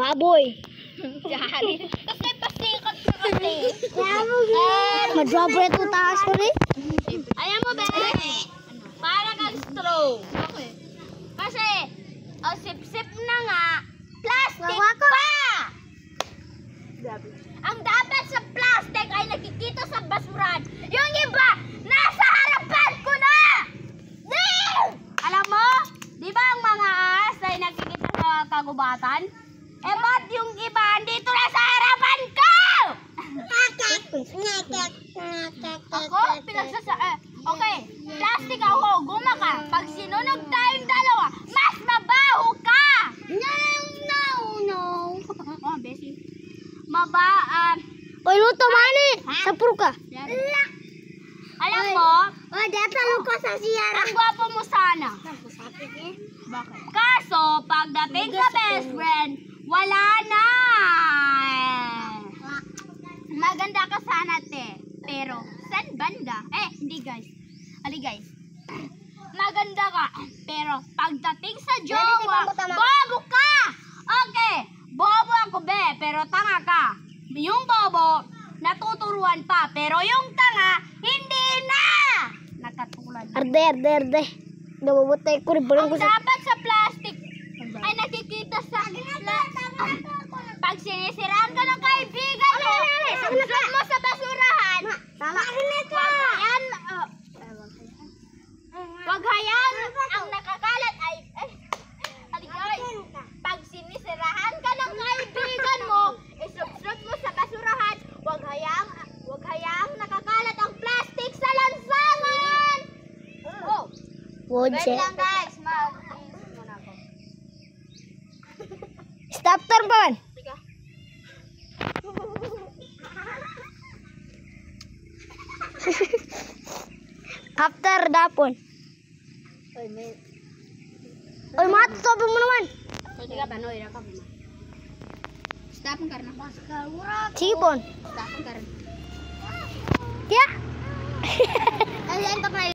Baboy. Kasi pasikot na kasi. Madrobra ito taas ko rin. Ayan mo, be. Para kang straw. Kasi, sip-sip na nga, plastic pa! Ang dapat sa plastic ay nakikita sa basuran. Yung iba, nasa harapan ko na! Alam mo, di ba ang mga ahas ay nakikita sa kagubatan? Eh, ba't yung iba andito na sa harapan ko? Ako? Okay, plastic ako, guma ka. Pag sinunog tayong dalawa, mas mabaho ka! No. Oh, Bessie. Oy, luto mani. Sapur ka. Alam mo, ko sa siyara. ang gwapo mo sana. Bakit? Kaso, pagdating sa best friend, wala na. Maganda ka sana, te. Pero, saan banda? Hindi guys. Ali guys. Maganda ka. Pero, pagdating sa jowa, bobo ka! Okay, bobo ako, be. Pero tanga ka. Yung bobo, natuturuan pa. Pero yung tanga, hindi na! Nakatulad. Arde. Nababutay ko rin. Ang dapat sa plastic ay nakikita sa pag sinisiraan ka ng kaibigan mo, isusot mo sa basurahan, wag hayaan ang nakakalat ay pag sinisiraan ka ng kaibigan mo, isusot mo sa basurahan, wag hayaang nakakalat ang plastic sa lansangan. Wait lang guys, mag-iisip muna ako. Stop turban. Sige. After dapon. Oy, mat, stop mo naman. Sige ka, Panoy, rakap mo. Stop ang karna. Sipon. Stop ang karna. Kya? Ayan,